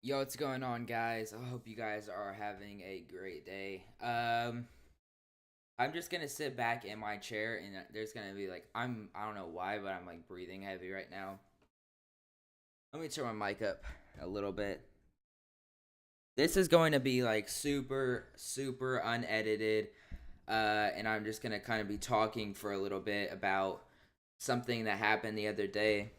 Yo, what's going on, guys? I hope you guys are having a great day. I'm just gonna sit back in my chair, and there's gonna be like I don't know why, but I'm like breathing heavy right now. Let me turn my mic up a little bit. This is going to be like super unedited, and I'm just gonna kind of be talking for a little bit about something that happened the other day.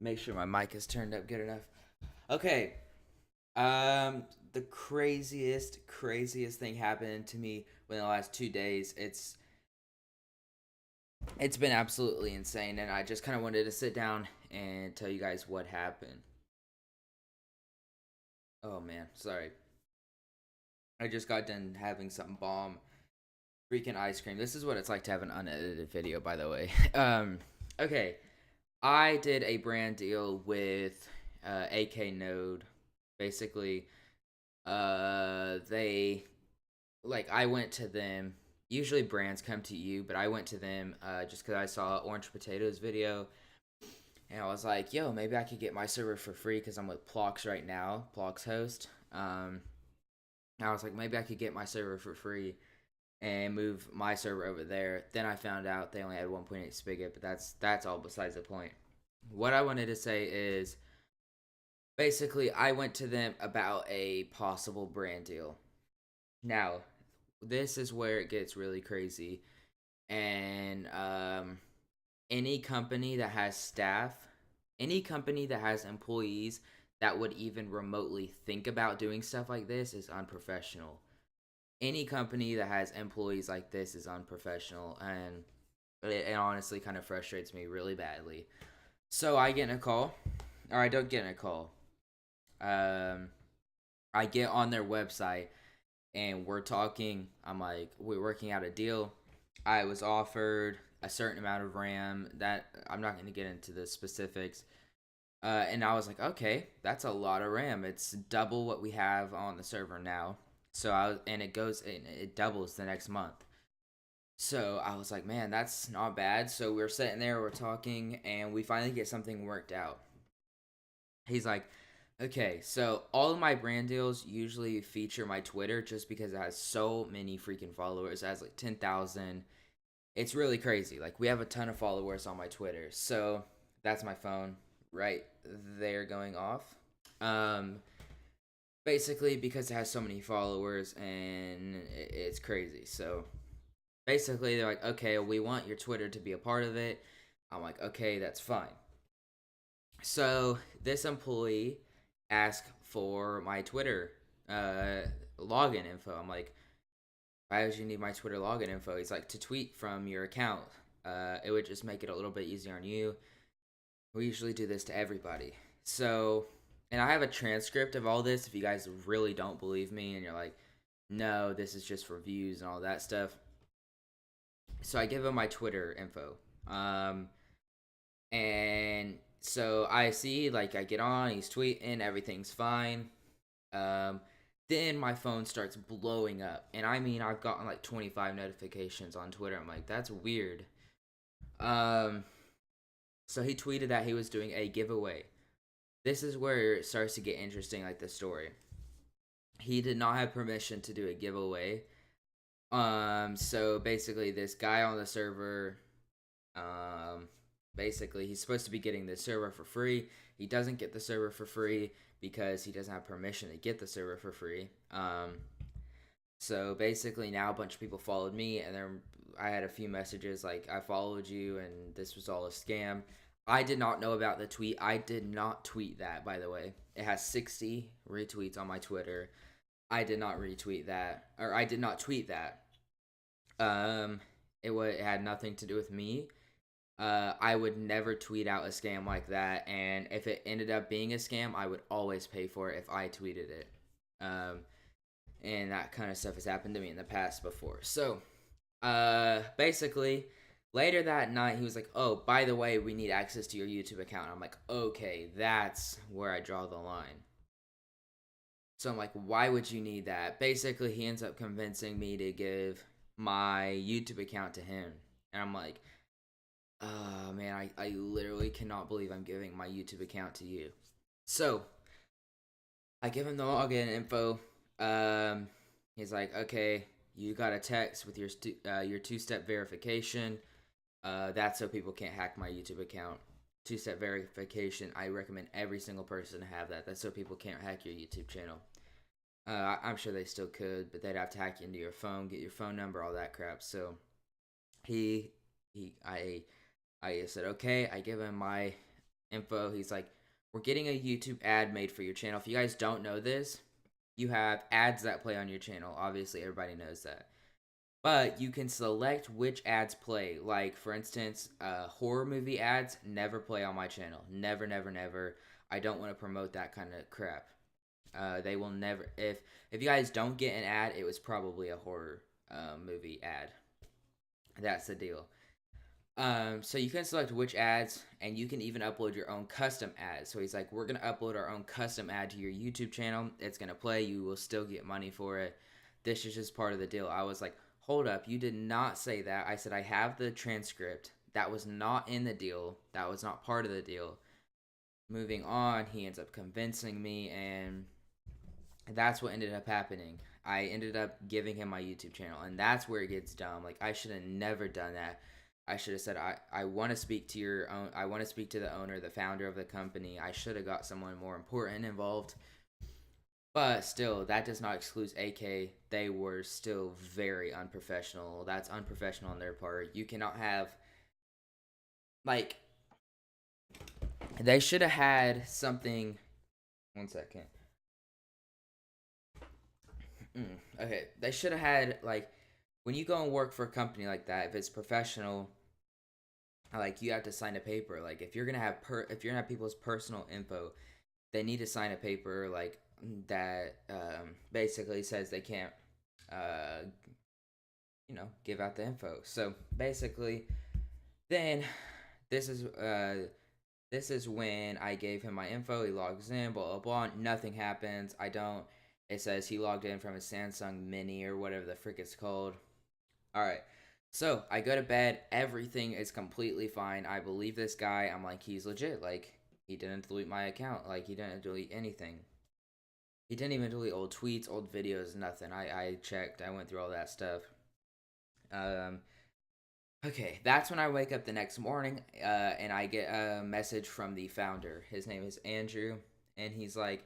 Make sure my mic is turned up good enough. Okay, the craziest thing happened to me within the last 2 days. It's been absolutely insane, and I just kind of wanted to sit down and tell you guys what happened. Oh man, sorry. I just got done having some bomb freaking ice cream. This is what it's like to have an unedited video, by the way. Okay, I did a brand deal with AK Node. Basically, they like I went to them. Usually brands come to you, but I went to them just because I saw Orange Potatoes video, and I was like, "Yo, maybe I could get my server for free because I'm with Plox right now, Plox host." I was like, maybe I could get my server for free and move my server over there. Then I found out they only had 1.8 spigot, but that's all besides the point. What I wanted to say is basically I went to them about a possible brand deal. Now, this is where it gets really crazy. And any company that has staff, any company that has employees that would even remotely think about doing stuff like this is unprofessional. Any company that has employees like this is unprofessional, and it honestly kind of frustrates me really badly. So I get in a call, or I don't get in a call. Um, I get on their website and we're talking. I'm like, we're working out a deal. I was offered a certain amount of RAM that I'm not going to get into the specifics. And I was like, okay, that's a lot of RAM. It's double what we have on the server now. So and it doubles the next month. So I was like, man, that's not bad. So we're sitting there, we're talking, and we finally get something worked out. He's like, okay, so all of my brand deals usually feature my Twitter just because it has so many freaking followers. It has like 10,000. It's really crazy. Like, we have a ton of followers on my Twitter. So that's my phone right there going off. Um, Basically, because it has so many followers and it's crazy. So basically, they're like, okay, we want your Twitter to be a part of it. I'm like, okay, that's fine. So this employee asked for my Twitter uh, login info. I'm like, why would you need my Twitter login info? He's like, to tweet from your account. It would just make it a little bit easier on you. We usually do this to everybody. So, and I have a transcript of all this if you guys really don't believe me and you're like, no, this is just for views and all that stuff. So I give him my Twitter info. And so I see, like, I get on, he's tweeting, everything's fine. Um, then my phone starts blowing up. And I mean, I've gotten like 25 notifications on Twitter. I'm like, that's weird. Um, so he tweeted that he was doing a giveaway. This is where it starts to get interesting, like the story. He did not have permission to do a giveaway. So basically, this guy on the server, um, basically, he's supposed to be getting the server for free. He doesn't get the server for free because he doesn't have permission to get the server for free. So basically, now a bunch of people followed me, and then I had a few messages like, I followed you, and this was all a scam. I did not know about the tweet. I did not tweet that, by the way. It has 60 retweets on my Twitter. I did not retweet that, or I did not tweet that. Um, it had nothing to do with me. I would never tweet out a scam like that, and if it ended up being a scam, I would always pay for it if I tweeted it. Um, and that kind of stuff has happened to me in the past before. So, basically, later that night, he was like, "Oh, by the way, we need access to your YouTube account." I'm like, "Okay, that's where I draw the line." So I'm like, "Why would you need that?" Basically, he ends up convincing me to give my YouTube account to him, and I'm like, "Oh man, I literally cannot believe I'm giving my YouTube account to you." So I give him the login info. Um, he's like, okay, you got a text with your 2-step verification. That's so people can't hack my YouTube account. 2-step verification. I recommend every single person to have that. That's so people can't hack your YouTube channel. I'm sure they still could, but they'd have to hack into your phone, get your phone number, all that crap. So he he I said okay. I give him my info. He's like, we're getting a YouTube ad made for your channel. If you guys don't know this, you have ads that play on your channel. Obviously, everybody knows that. But you can select which ads play. Like, for instance, horror movie ads never play on my channel. Never, never, never. I don't want to promote that kind of crap. They will never. If you guys don't get an ad, it was probably a horror movie ad. That's the deal. So you can select which ads, and you can even upload your own custom ads. So he's like, we're gonna upload our own custom ad to your YouTube channel. It's gonna play. You will still get money for it. This is just part of the deal. I was like, hold up, you did not say that. I said I have the transcript. That was not in the deal. That was not part of the deal. Moving on, he ends up convincing me, and that's what ended up happening. I ended up giving him my YouTube channel, and that's where it gets dumb. Like, I should have never done that. I should have said, I want to speak to your own. I want to speak to the owner, the founder of the company. I should have got someone more important involved. But still, that does not exclude AK. They were still very unprofessional. That's unprofessional on their part. You cannot have, like, they should have had something. One second. Okay, they should have had, like, when you go and work for a company like that, if it's professional, like, you have to sign a paper. Like, if you're gonna have people's personal info, they need to sign a paper like that. Basically says they can't, uh, give out the info. So basically, then this is this is when I gave him my info. He logs in, blah blah blah. Nothing happens. I don't. It says he logged in from a Samsung Mini or whatever the frick it's called. All right. So I go to bed. Everything is completely fine. I believe this guy. I'm like, he's legit. Like, he didn't delete my account. Like, he didn't delete anything. He didn't even delete old tweets, old videos, nothing. I checked. I went through all that stuff. Um, okay, that's when I wake up the next morning, and I get a message from the founder. His name is Andrew, and he's like,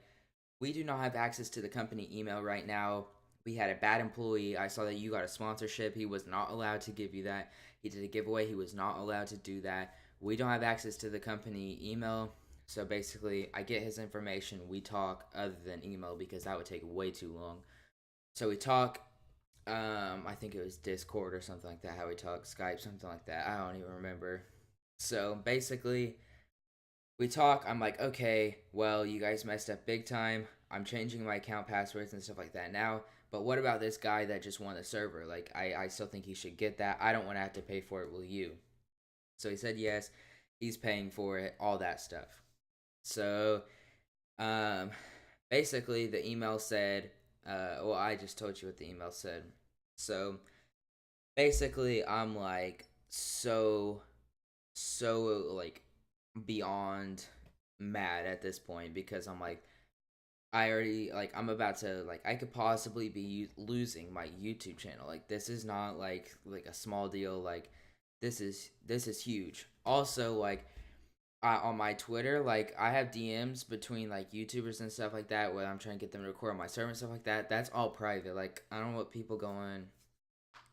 "We do not have access to the company email right now. We had a bad employee. I saw that you got a sponsorship. He was not allowed to give you that. He did a giveaway. He was not allowed to do that. We don't have access to the company email." So basically, I get his information. We talk other than email because that would take way too long. So we talk. I think it was Discord or something like that. How we talk, Skype, something like that. I don't even remember. So basically, we talk. I'm like, okay, well, you guys messed up big time. I'm changing my account passwords and stuff like that now. But what about this guy that just won the server? Like, I still think he should get that. I don't want to have to pay for it. Will you? So he said yes. He's paying for it. All that stuff. So, um, basically, the email said, well, I just told you what the email said. So basically, I'm like so like beyond mad at this point because I'm like, I already, like, I'm about to, like, I could possibly be losing my YouTube channel. Like, this is not like a small deal. Like, this is huge. Also, like, on my Twitter, like, I have DMs between like YouTubers and stuff like that where I'm trying to get them to record on my server and stuff like that. That's all private. Like, I don't want people going.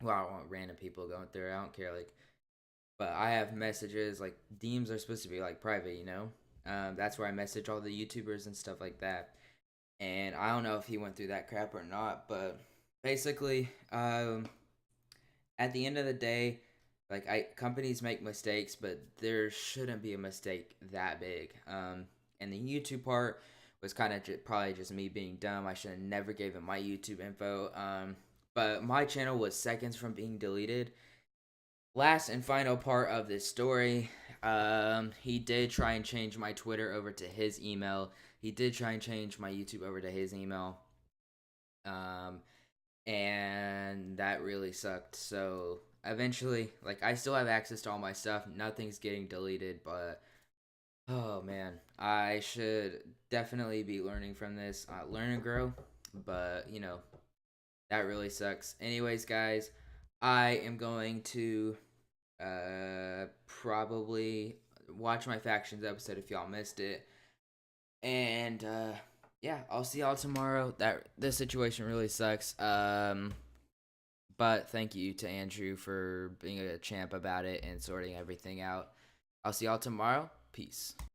Well, I don't want random people going through. I don't care. Like, but I have messages, like, DMs are supposed to be like private. That's where I message all the YouTubers and stuff like that. And I don't know if he went through that crap or not, but basically, at the end of the day, like, I companies make mistakes, but there shouldn't be a mistake that big. And the YouTube part was kind of probably just me being dumb. I should have never gave him my YouTube info. But my channel was seconds from being deleted. Last and final part of this story. He did try and change my Twitter over to his email. He did try and change my YouTube over to his email. Um, and that really sucked. So eventually, like, I still have access to all my stuff. Nothing's getting deleted, but Oh man, I should definitely be learning from this. Learn and grow, but that really sucks. Anyways, guys, I am going to probably watch my factions episode if y'all missed it. And yeah, I'll see y'all tomorrow. That this situation really sucks. But thank you to Andrew for being a champ about it and sorting everything out. I'll see y'all tomorrow. Peace.